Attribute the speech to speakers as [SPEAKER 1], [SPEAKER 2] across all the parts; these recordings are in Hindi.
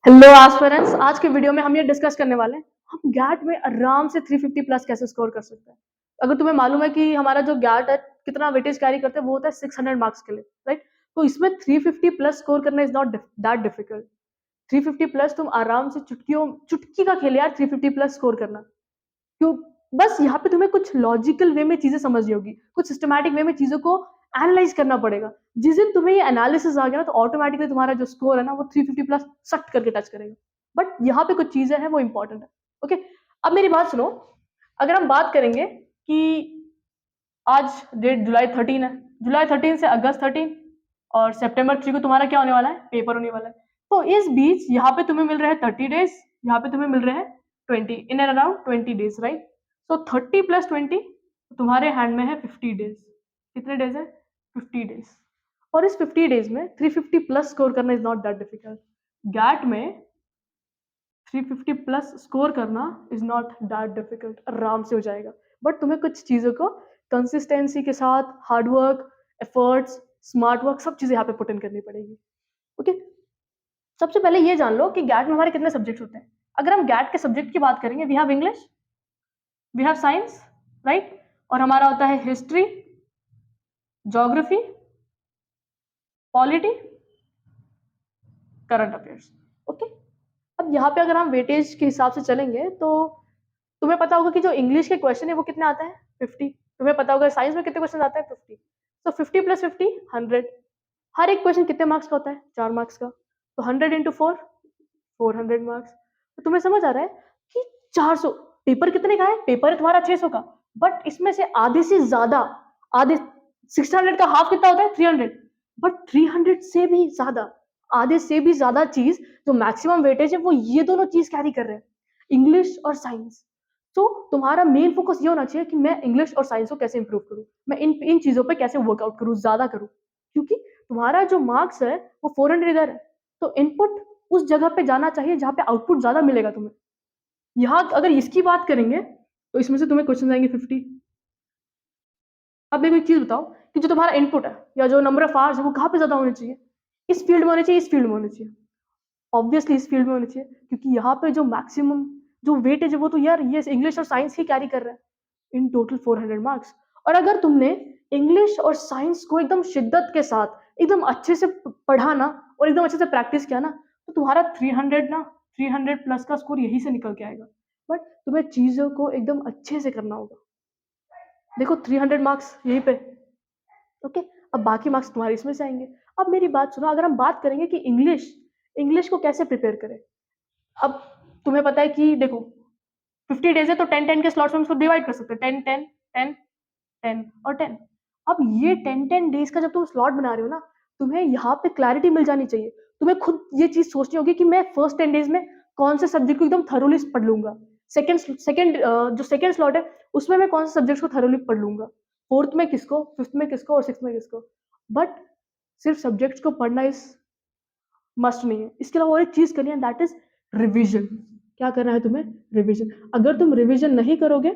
[SPEAKER 1] हेलो एस्पिरेंट्स, आज के वीडियो में हम ये डिस्कस करने वाले हैं हम गैट में आराम से 350 प्लस कैसे स्कोर कर सकते हैं। अगर तुम्हें मालूम है कि हमारा जो गैट है कितना वेटेज कैरी करता है वो होता है 600 मार्क्स के लिए, राइट? तो इसमें 350 प्लस स्कोर करना is not that difficult. 350 plus तुम आराम से चुटकी का खेल यार, 350 प्लस स्कोर करना। क्यों? बस यहाँ पे तुम्हें कुछ लॉजिकल वे में चीजें समझनी होगी, कुछ सिस्टमैटिक वे में चीजों को एनालाइज करना पड़ेगा। जिस दिन तुम्हें ये एनालिसिस आ गया ना तो ऑटोमेटिकली तुम्हारा जो स्कोर है ना वो 350 प्लस सट करके टच करेगा। बट यहाँ पे कुछ चीजें हैं वो इंपॉर्टेंट है। ओके, अब मेरी बात सुनो। अगर हम बात करेंगे कि आज डेट जुलाई 13 है, जुलाई 13 से अगस्त 13 और September 3 को तुम्हारा क्या होने वाला है, पेपर होने वाला है। तो इस बीच यहाँ पे तुम्हें मिल रहे हैं 30 डेज, यहाँ पे तुम्हें मिल रहे हैं 20, in and around 20 days, right? So 30 plus 20 तुम्हारे हैंड में है 50 डेज। कितने डेज है? 50 डेज। और इस 50 डेज में 350 प्लस स्कोर करना is not that difficult. GAT में 350 प्लस स्कोर करना इज नॉट दैट डिफिकल्ट, आराम से हो जाएगा। बट तुम्हें कुछ चीज़ों को कंसिस्टेंसी के साथ हार्डवर्क, एफर्ट्स, स्मार्ट वर्क सब चीज़ें यहाँ पे पुट इन करनी पड़ेगी। ओके, सबसे पहले ये जान लो कि गैट में हमारे कितने सब्जेक्ट होते हैं। अगर हम गैट के सब्जेक्ट की बात करेंगे, we have English, we have science, right? और हमारा होता है history, geography, polity, current affairs. Okay, अब यहाँ पे अगर हम वेटेज के हिसाब से चलेंगे तो तुम्हें पता होगा कि जो इंग्लिश के क्वेश्चन है वो कितने आते हैं, 50। तुम्हें पता होगा साइंस में कितने क्वेश्चन आते हैं, 50। तो 50 प्लस 50 100। हर एक क्वेश्चन कितने मार्क्स का होता है, 4 मार्क्स का। तो 100 इंटू 4, 400 मार्क्स। तो तुम्हें समझ आ रहा है कि 400। पेपर कितने का है? पेपर है तुम्हारा 600 का। बट इसमें से आधे से ज्यादा, आधे 600 का हाफ कितना होता है, 300। बट 300 से भी ज्यादा, आधे से भी ज्यादा चीज जो मैक्सिमम वेटेज है वो ये दोनों चीज कैरी कर रहे हैं, इंग्लिश और साइंस। तो तुम्हारा मेन फोकस ये होना चाहिए कि मैं इंग्लिश और साइंस को कैसे इंप्रूव करूं, मैं इन इन चीजों पे कैसे वर्कआउट करूं, ज्यादा करूं। क्योंकि तुम्हारा जो मार्क्स है वो 400 इधर है, तो इनपुट उस जगह पे जाना चाहिए जहां पे आउटपुट ज्यादा मिलेगा तुम्हें। यहाँ अगर इसकी बात करेंगे तो इसमें से तुम्हें क्वेश्चन आएंगे 50। अब मेरे को एक चीज बताओ कि जो तुम्हारा इनपुट है या जो नंबर ऑफ आवर्स है वो कहाँ पे ज्यादा होने चाहिए, इस फील्ड में होने चाहिए, इस फील्ड में होने चाहिए? ऑब्वियसली इस फील्ड में होनी चाहिए, क्योंकि यहाँ पे जो मैक्सिमम जो वेटेज है वो तो यार ये इंग्लिश और साइंस ही कैरी कर रहा है, इन टोटल 400 मार्क्स। और अगर तुमने इंग्लिश और साइंस को एकदम शिद्दत के साथ एकदम अच्छे से पढ़ा ना और एकदम अच्छे से प्रैक्टिस किया ना तो तुम्हारा 300 प्लस का स्कोर यही से निकल के आएगा। बट तुम्हें चीजों को एकदम अच्छे से करना होगा। देखो 300 मार्क्स यहीं पे। ओके, अब बाकी मार्क्स तुम्हारे इसमें से आएंगे। अब मेरी बात सुनो, अगर हम बात करेंगे कि इंग्लिश इंग्लिश को कैसे प्रिपेयर करें। अब तुम्हें पता है कि देखो 50 डेज है तो 10-10 के स्लॉट्स में उसको डिवाइड कर सकते हैं, 10-10-10-10 और 10। अब ये 10-10 डेज का जब तुम स्लॉट बना रहे हो ना, तुम्हें यहाँ पे क्लैरिटी मिल जानी चाहिए। तुम्हें खुद ये चीज सोचनी होगी कि मैं फर्स्ट 10 डेज में कौन से सब्जेक्ट को एकदम थरोली पढ़ लूंगा, सेकंड सेकंड जो सेकंड स्लॉट है उसमें मैं कौन से सब्जेक्ट को थरोली पढ़ लूंगा, फोर्थ में किसको, फिफ्थ में किसको और सिक्स में किसको। बट सिर्फ सब्जेक्ट्स को पढ़ना इस मस्ट नहीं है, इसके अलावा और एक चीज करनी है, दैट इज रिविजन। क्या करना है तुम्हें? रिविजन। अगर तुम रिविजन नहीं करोगे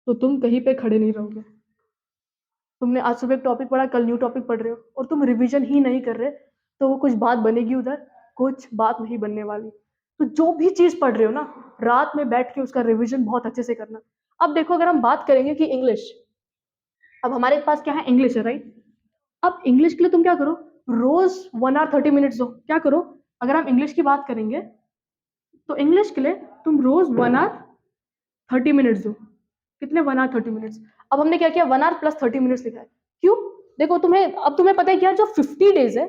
[SPEAKER 1] तो तुम कहीं पे खड़े नहीं रहोगे। तुमने आज सुबह एक टॉपिक पढ़ा, कल न्यू टॉपिक पढ़ रहे हो और तुम रिविजन ही नहीं कर रहे तो वो कुछ बात बनेगी उधर, कुछ बात नहीं बनने वाली। तो जो भी चीज पढ़ रहे हो ना, रात में बैठ के उसका रिविजन बहुत अच्छे से करना। अब देखो, अगर हम बात करेंगे कि इंग्लिश, अब हमारे पास क्या है, इंग्लिश है, राइट? अब इंग्लिश के लिए तुम क्या करो, रोज 1 आवर 30 मिनट्स दो। क्या करो, अगर हम इंग्लिश की बात करेंगे तो इंग्लिश के लिए तुम रोज 1 आवर 30 मिनट्स दो। कितने? 1 आवर 30 मिनट्स। अब हमने क्या किया, 1 आवर प्लस 30 मिनट्स लिखा है। क्यों? देखो तुम्हें अब तुम्हें पता है क्या, जो 50 डेज है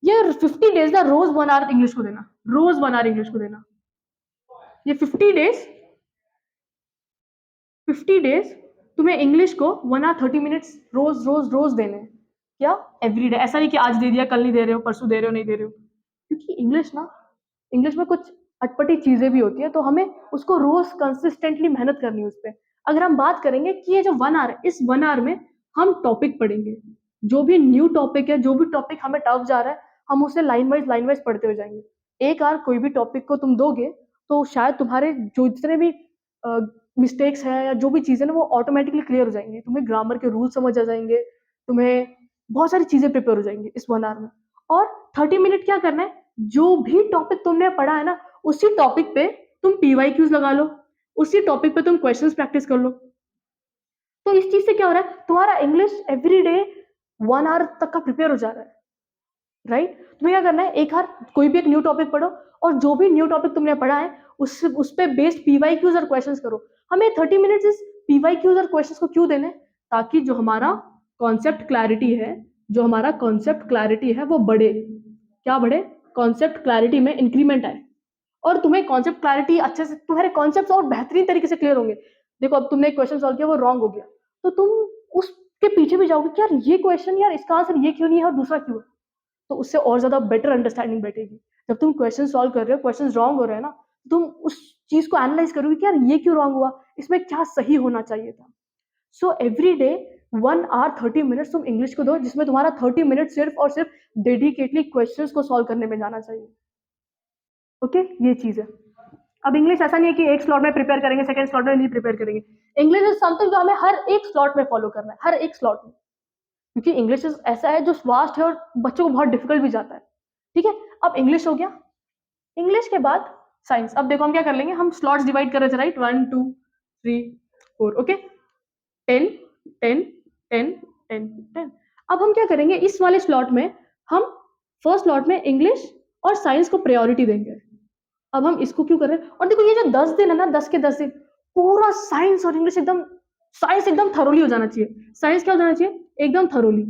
[SPEAKER 1] ये 50 डेज ना रोज 1 आवर इंग्लिश को देना, रोज 1 आवर इंग्लिश को देना। ये 50 डेज तुम्हें इंग्लिश को 1 आवर 30 मिनट्स रोज रोज रोज देने हैं। क्या? एवरीडे। ऐसा नहीं कि आज दे दिया कल नहीं दे रहे हो, परसों दे रहे हो नहीं दे रहे हो। क्योंकि इंग्लिश में कुछ अटपटी चीजें भी होती है, तो हमें उसको रोज कंसिस्टेंटली मेहनत करनी है उस पर। अगर हम बात करेंगे कि ये जो 1 आवर है, इस 1 आवर में हम टॉपिक पढ़ेंगे, जो भी न्यू टॉपिक है, जो भी टॉपिक हमें टफ जा रहा है, हम उसे लाइन वाइज पढ़ते हो जाएंगे। एक आवर कोई भी टॉपिक को तुम दोगे तो शायद तुम्हारे जो जितने भी मिस्टेक्स हैं या जो भी चीजें ना वो ऑटोमेटिकली क्लियर हो जाएंगी, तुम्हें ग्रामर के रूल समझ आ जाएंगे, तुम्हें बहुत सारी चीजें प्रिपेयर हो जाएंगी इस 1 आवर में। और 30 मिनट क्या करना है, जो भी टॉपिक तुमने पढ़ा है ना, उसी टॉपिक पे तुम पीवाईक्यूज लगा लो, उसी टॉपिक पे तुम क्वेश्चंस प्रैक्टिस कर लो। तो इस चीज से क्या हो रहा है, तुम्हारा इंग्लिश एवरी डे 1 आवर तक का प्रिपेयर हो जा रहा है, राइट? तुम्हें क्या करना है, एक बार कोई भी एक न्यू टॉपिक पढ़ो और जो भी न्यू टॉपिक तुमने पढ़ा है उस पे बेस्ड पीवाईक्यूज और क्वेश्चंस करो। हमें 30 मिनट्स इस पीवाईक्यूज और क्वेश्चंस को क्यों देने, ताकि जो हमारा कॉन्सेप्ट क्लैरिटी है, जो हमारा कॉन्सेप्ट क्लैरिटी है वो बढ़े। क्या बढ़े? कॉन्सेप्ट क्लैरिटी में इंक्रीमेंट आए और तुम्हें कॉन्सेप्ट क्लैरिटी अच्छे से, तुम्हारे कॉन्सेप्ट और बेहतरीन तरीके से क्लियर होंगे। देखो अब तुमने एक क्वेश्चन सॉल्व किया, वो रॉन्ग हो गया, तो तुम उसके पीछे भी जाओगे कि यार ये क्वेश्चन, यार इसका आंसर ये क्यों नहीं है और दूसरा क्यों है, तो उससे और ज्यादा बेटर अंडरस्टैंडिंग बैठेगी। जब तुम क्वेश्चन सॉल्व कर रहे हो, क्वेश्चन रॉन्ग हो रहे हैं ना, तुम उस चीज को एनालाइज करोगे कि यार ये क्यों रॉन्ग हुआ, इसमें क्या सही होना चाहिए था। So every day 1 hour 30 minutes तुम इंग्लिश को दो, जिसमें तुम्हारा 30 मिनट सिर्फ और सिर्फ डेडिकेटली क्वेश्चन को सॉल्व करने में जाना चाहिए। ओके, ये चीज है। अब इंग्लिश ऐसा नहीं है कि एक स्लॉट में प्रिपेयर करेंगे, सेकंड स्लॉट में नहीं प्रिपेयर करेंगे। इंग्लिश इज समथिंग जो हमें हर एक स्लॉट में फॉलो करना है, हर एक स्लॉट में, क्योंकि इंग्लिश ऐसा है जो वास्ट है और बच्चों को बहुत डिफिकल्ट भी जाता है। ठीक है, अब इंग्लिश हो गया। इंग्लिश के बाद साइंस। अब देखो हम क्या कर लेंगे, हम स्लॉट्स डिवाइड कर रहे थे, राइट? 1 2 3 4, ओके, 10 10 10 10 10। अब हम क्या करेंगे, इस वाले स्लॉट में हम फर्स्ट स्लॉट में इंग्लिश और साइंस को प्रायोरिटी देंगे। अब हम इसको क्यों कर रहे हैं, और देखो ये जो 10 दिन है ना, 10 के 10 दिन पूरा साइंस और इंग्लिश एकदम, साइंस एकदम थरोली हो जाना चाहिए। साइंस क्या हो जाना चाहिए, एकदम थरोली।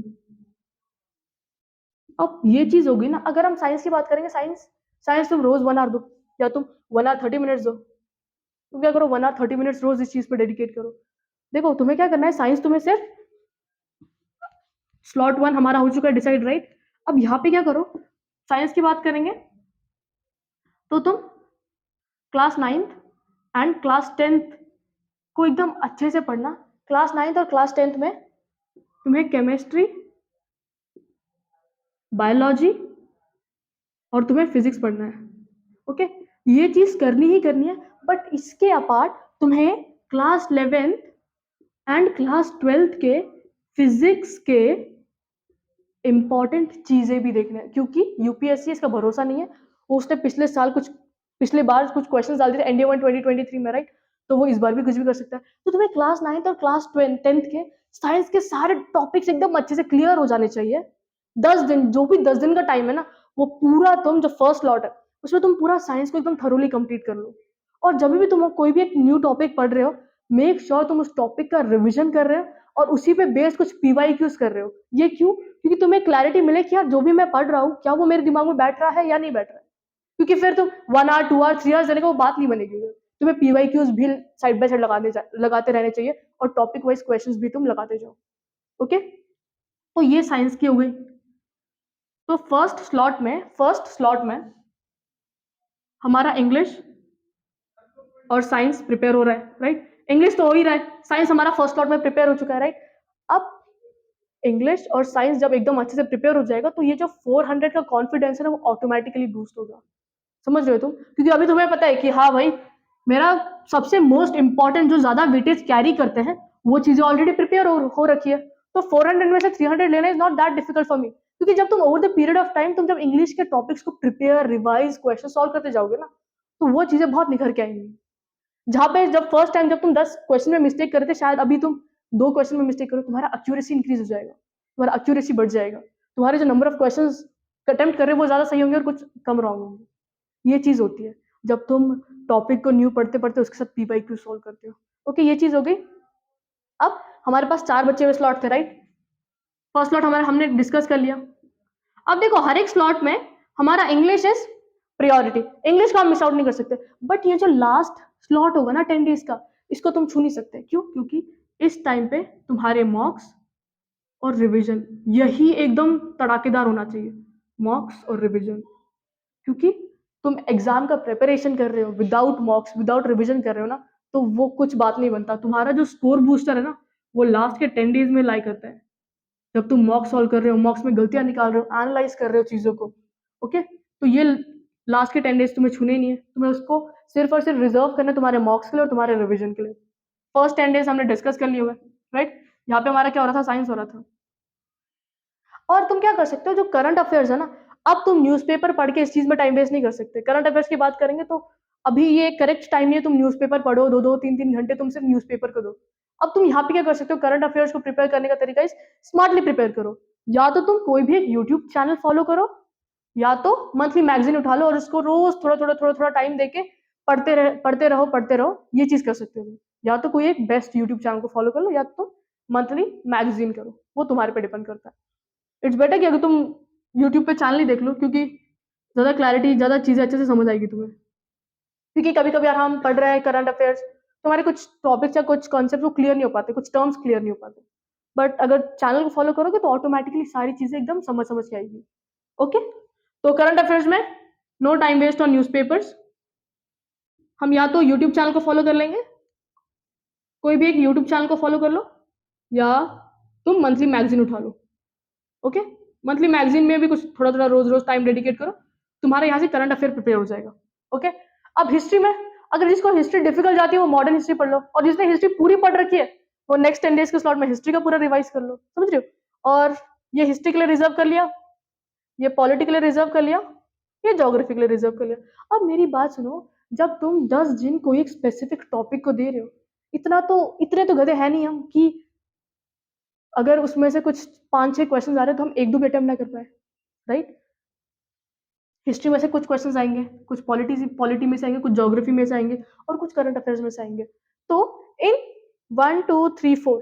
[SPEAKER 1] अब ये चीज होगी ना, अगर हम साइंस की बात करेंगे, साइंस साइंस तुम रोज 1 आवर दो, या तुम 1 hour 30 minutes दो। तुम क्या करो, 1 hour 30 minutes रोज इस चीज पे डेडिकेट करो। देखो तुम्हें क्या करना है, साइंस तुम्हें सिर्फ स्लॉट 1 हमारा हो चुका है डिसाइड, राइट? अब यहाँ पे क्या करो, साइंस की बात करेंगे तो तुम class 9th and class 10th को एकदम अच्छे से पढ़ना। क्लास 9th और क्लास 10th में तुम्हें केमिस्ट्री, बायोलॉजी और तुम्हें फिजिक्स पढ़ना है। ओके, ये चीज करनी ही करनी है। बट इसके अपार्ट तुम्हें class 11th and class 12th के फिजिक्स के इंपॉर्टेंट चीजें भी देखना है, क्योंकि यूपीएससी इसका भरोसा नहीं है। उसने पिछले बार कुछ क्वेश्चन डाल दिए ND1 2023 में, राइट? तो वो इस बार भी कुछ भी कर सकता है। तो तुम्हें क्लास 9th और क्लास 10th के साइंस के सारे टॉपिक्स एकदम अच्छे से क्लियर हो जाने चाहिए। 10 दिन, जो भी 10 दिन का टाइम है ना, वो पूरा तुम, जो फर्स्ट लॉट है उसमें तुम पूरा साइंस को एकदम थरोली कंप्लीट कर लो। और जब भी तुम कोई भी एक न्यू टॉपिक पढ़ रहे हो, मेक श्योर तुम उस टॉपिक का रिविजन कर रहे हो और उसी पे बेस्ड कुछ पीवाईक्यूज कर रहे हो। ये क्यों? क्योंकि तुम्हें क्लैरिटी मिले कि यार जो भी मैं पढ़ रहा हूँ, क्या वो मेरे दिमाग में बैठ रहा है या नहीं बैठ रहा है। क्योंकि फिर तुम 1 hour 2 hour 3 hours देने का वो बात नहीं बनेगी। तुम्हें पीवाईक्यूज भी साइड बाय साइड लगाते रहने चाहिए और टॉपिक वाइज क्वेश्चंस भी तुम लगाते जाओ। ओके, तो ये साइंस की हो गई। तो फर्स्ट स्लॉट में हमारा इंग्लिश और साइंस प्रिपेयर हो रहा है, राइट? इंग्लिश तो हो ही रहा है, साइंस हमारा फर्स्ट स्लॉट में प्रिपेयर हो चुका है, राइट? अब इंग्लिश और साइंस जब एकदम अच्छे से प्रिपेयर हो जाएगा, तो ये जो 400 का कॉन्फिडेंस है ना, वो ऑटोमेटिकली बूस्ट होगा। समझ रहे हो तुम? क्योंकि अभी तुम्हें पता है कि हाँ भाई, मेरा सबसे मोस्ट इंपॉर्टेंट जो ज्यादा वेटेज कैरी करते हैं, वो चीजें ऑलरेडी प्रिपेयर हो रखी है। तो 400 में से 300 लेना is not that difficult for me. क्योंकि जब तुम over the period of time तुम जब इंग्लिश के टॉपिक्स को प्रिपेयर, रिवाइज, क्वेश्चन सॉल्व करते जाओगे ना, तो वो चीजें बहुत निखर के आएंगी। जहाँ पे जब फर्स्ट टाइम जब तुम 10 क्वेश्चन में मिस्टेक करते, शायद अभी तुम 2 क्वेश्चन में मिस्टेक करो, तुम्हारा एक्यूरेसी इंक्रीज हो जाएगा, तुम्हारा एक्यूरेसी बढ़ जाएगा, तुम्हारे जो नंबर ऑफ क्वेश्चन अटेम्प्ट कर रहे हो वो ज्यादा सही होंगे और कुछ कम रॉन्ग होंगे। ये चीज होती है जब तुम टॉपिक को न्यू पढ़ते पढ़ते उसके साथ पीवाईक्यू सॉल्व करते हो। ओके, ये चीज हो गई। अब हमारे पास 4 बचे हुए स्लॉट थे, राइट? फर्स्ट स्लॉट हमारा हमने डिस्कस कर लिया। अब देखो हर एक स्लॉट में हमारा इंग्लिश इज प्रायोरिटी, इंग्लिश को हम मिस आउट नहीं कर सकते। बट ये जो लास्ट स्लॉट होगा ना 10 डेज का, इसको तुम छू नहीं सकते। क्यों? क्योंकि इस टाइम पे तुम्हारे मॉक्स और रिवीजन, यही एकदम तड़ाकेदार होना चाहिए, मॉक्स और रिवीजन। क्योंकि तुम एग्जाम का प्रिपरेशन कर रहे हो विदाउट मॉक्स, विदाउट रिवीजन कर रहे हो ना, तो वो कुछ बात नहीं बनता। तुम्हारा जो स्कोर बूस्टर है ना, वो लास्ट के 10 डेज में लाई करता है। जब तुम मॉक सॉल्व कर रहे हो, मॉक्स में गलतियां निकाल रहे हो, एनालाइज कर रहे हो चीजों को, ओके, तो ये लास्ट के 10 डेज तुम्हें छूने ही नहीं है। तुम्हें उसको सिर्फ और सिर्फ रिजर्व करना है तुम्हारे मॉक्स के लिए और तुम्हारे रिवीजन के लिए। फर्स्ट 10 डेज हमने डिस्कस कर लिए हुए, राइट? यहाँ पे हमारा क्या हो रहा था, साइंस हो रहा था। और तुम क्या कर सकते हो, जो करंट अफेयर्स है ना, अब तुम न्यूज़पेपर पढ़ के इस चीज़ में टाइम वेस्ट नहीं कर सकते। करंट अफेयर्स की बात करेंगे तो अभी ये करेक्ट टाइम नहीं है तुम न्यूज़पेपर पढ़ो, 2-2 3-3 घंटे तुम सिर्फ न्यूज़पेपर को दो। अब तुम यहाँ पे क्या कर सकते हो, करंट अफेयर्स को प्रिपेयर करने का तरीका इस स्मार्टली प्रिपेयर करो। या तो तुम कोई भी एक यूट्यूब चैनल फॉलो करो, या तो मंथली मैगज़ीन उठा लो और उसको रोज़ थोड़ा-थोड़ा टाइम देके पढ़ते रहो, ये चीज़ कर सकते हो तुम। या तो कोई एक बेस्ट यूट्यूब चैनल को फॉलो कर लो, या तो मंथली मैगज़ीन करो, वो तुम्हारे पे डिपेंड करता है। इट्स बेटर कि अगर तुम यूट्यूब पे चैनल ही देख लो, क्योंकि ज़्यादा क्लैरिटी, ज़्यादा चीज़ें अच्छे से समझ आएगी तुम्हें। क्योंकि कभी-कभी यार हम पढ़ रहे हैं करंट अफेयर्स, तो हमारे कुछ टॉपिक्स या कुछ कॉन्सेप्ट वो क्लियर नहीं हो पाते, कुछ टर्म्स क्लियर नहीं हो पाते। बट अगर चैनल को फॉलो करोगे तो ऑटोमैटिकली सारी चीज़ें एकदम समझ के आएगी। ओके? तो करंट अफेयर्स में no time waste on newspapers. हम या तो यूट्यूब चैनल को फॉलो कर लेंगे, कोई भी एक यूट्यूब चैनल को फॉलो कर लो, या तुम मंथली मैगज़ीन उठा लो। ओके? मंथली मैगज़ीन में भी कुछ थोड़ा-थोड़ा रोज़-रोज़ टाइम डेडिकेट करो, तुम्हारा यहाँ से करंट अफेयर प्रिपेयर हो जाएगा। ओके? अब हिस्ट्री में अगर जिसको हिस्ट्री डिफ़िकल्ट जाती है वो मॉडर्न हिस्ट्री पढ़ लो, और जिसने हिस्ट्री पूरी पढ़ रखी है, वो नेक्स्ट 10 डेज़ के स्लॉट में हिस्ट्री का पूरा रिवाइज़ कर लो। समझ रहे हो? और ये हिस्ट्री के लिए रिज़र्व कर लिया, ये पॉलिटी के लिए रिज़र्व कर लिया, ये ज्योग्राफी के लिए रिज़र्व कर लिया। अब मेरी बात सुनो, जब तुम 10 दिन कोई एक स्पेसिफिक टॉपिक को दे रहे हो, इतने तो गधे हैं नहीं हम कि अगर उसमें से कुछ 5-6 क्वेश्चंस आ रहे हैं तो हम 1-2 भी अटेम्प्ट ना कर पाएँ, राइट? हिस्ट्री में से कुछ क्वेश्चंस आएँगे, कुछ पॉलिटी में से आएँगे, कुछ ज्योग्राफी में से आएँगे और कुछ करंट अफेयर्स में से आएँगे। तो इन 1, 2, 3, 4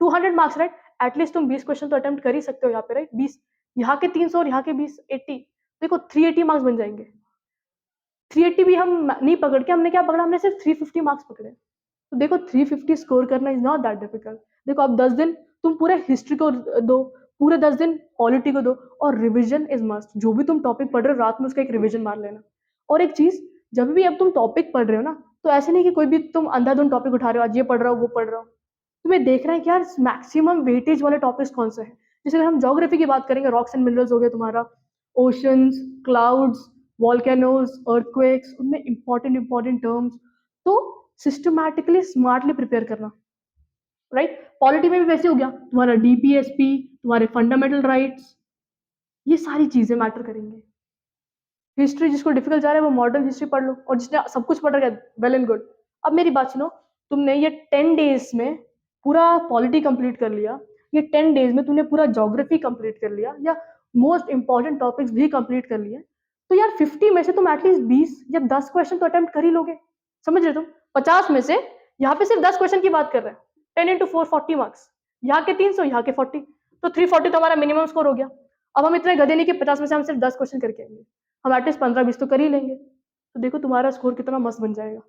[SPEAKER 1] 200 मार्क्स, राइट? एटलीस्ट तुम 20 क्वेश्चन तो अटेम्प्ट कर ही सकते हो यहाँ पे, राइट? 20 यहाँ के 300 और यहाँ के 20 80, देखो 380 मार्क्स बन जाएँगे। 380 भी हम नहीं पकड़ के, हमने क्या पकड़ा, हमने सिर्फ 350 मार्क्स पकड़े। तो देखो 350 स्कोर करना इज़ नॉट दैट डिफिकल्ट। देखो अब 10 दिन तुम पूरे हिस्ट्री को दो, पूरे 10 दिन पॉलिटी को दो, और रिवीजन इज़ मस्ट। जो भी तुम टॉपिक पढ़ रहे हो रात में उसका एक रिवीजन मार लेना। और एक चीज़, जब भी अब तुम टॉपिक पढ़ रहे हो ना, तो ऐसे नहीं कि कोई भी तुम अंधाधुंध टॉपिक उठा रहे हो, आज ये पढ़ रहा हूँ, वो पढ़ रहा हूँ। तुम्हें देखना है कि यार मैक्सिमम वेटेज वाले टॉपिक्स कौन से हैं। जैसे अगर हम ज्योग्राफी की बात करेंगे, रॉक्स एंड मिनरल्स हो गया तुम्हारा, ओशंस, क्लाउड्स, वोल्केनोज, अर्थक्वेक्स, उनमें इंपॉर्टेंट टर्म्स। तो सिस्टमैटिकली स्मार्टली प्रिपेयर करना, राइट? पॉलिटी में भी वैसे हो गया, तुम्हारा डीपीएसपी, तुम्हारे फंडामेंटल राइट्स, ये सारी चीजें मैटर करेंगे। हिस्ट्री जिसको डिफिकल्ट जा रहा है वो मॉडर्न हिस्ट्री पढ़ लो, और जिसने सब कुछ पढ़ रखा है वेल एंड गुड। अब मेरी बात सुनो, तुमने ये 10 डेज में पूरा पॉलिटी कंप्लीट कर लिया, ये 10 डेज में तुमने पूरा ज्योग्राफी कंप्लीट कर लिया, या मोस्ट इंपॉर्टेंट टॉपिक्स भी कंप्लीट कर लिए, तो यार 50 में से तुम एटलीस्ट 20 या 10 क्वेश्चन तो अटेम्प्ट कर ही लोगे। समझ रहे हो तुम? 50 में से यहाँ पे सिर्फ 10 क्वेश्चन की बात कर रहे हैं, 10 इंटू 4 40 मार्क्स, यहाँ के 300, यहाँ के 40, तो 340 तो हमारा मिनिमम स्कोर हो गया। अब हम इतने गधे नहीं कि 50 में से हम सिर्फ 10 क्वेश्चन करके आएंगे, हम एटलीस्ट 15-20 तो कर ही लेंगे। तो देखो तुम्हारा स्कोर कितना मस्त बन जाएगा।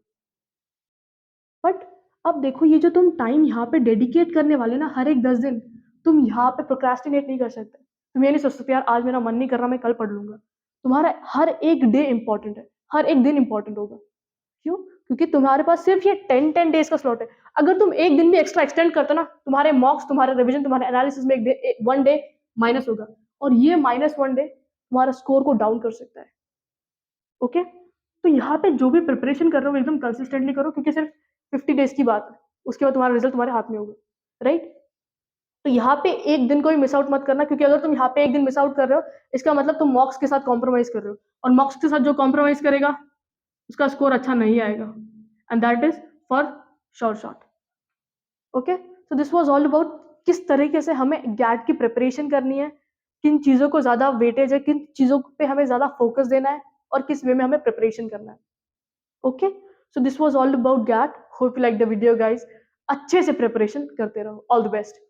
[SPEAKER 1] बट अब देखो, ये जो तुम टाइम यहाँ पे डेडिकेट करने वाले ना हर एक 10 दिन, तुम यहाँ पे प्रोक्रेस्टिनेट नहीं कर सकते। तुम ये नहीं सोच सकते यार आज मेरा मन नहीं कर रहा, मैं कल पढ़ लूंगा। तुम्हारा हर एक डे इंपॉर्टेंट है, हर एक दिन इंपॉर्टेंट होगा। क्यों? क्योंकि तुम्हारे पास सिर्फ ये 10 डेज का स्लॉट है। अगर तुम एक दिन भी एक्स्ट्रा एक्सटेंड करते हो ना, तुम्हारे मॉक्स, तुम्हारे रिविजन, तुम्हारे एनालिसिस में वन डे माइनस होगा, और ये माइनस वन डे तुम्हारा स्कोर को डाउन कर सकता है। ओके? तो यहाँ पे जो भी प्रिपरेशन कर रहे हो एकदम कंसिस्टेंटली करो, क्योंकि सिर्फ 50 डेज की बात है, उसके बाद तुम्हारा रिजल्ट तुम्हारे हाथ में होगा, राइट? तो यहाँ पे एक दिन को भी मिस आउट मत करना, क्योंकि अगर तुम यहाँ पे एक दिन मिस आउट कर रहे हो, इसका मतलब तुम मॉक्स के साथ कॉम्प्रोमाइज कर रहे हो, और मॉक्स के साथ जो कॉम्प्रोमाइज करेगा उसका स्कोर अच्छा नहीं आएगा, and that is for sure shot. Okay, so this was all about किस तरीके से हमें गैट की प्रिपरेशन करनी है, किन चीज़ों को ज़्यादा वेटेज है, किन चीज़ों पे हमें ज़्यादा फोकस देना है, और किस वे में हमें प्रिपरेशन करना है। Okay, so this was all about GAT. Hope you like the video guys. अच्छे से प्रिपरेशन करते रहो। All the best.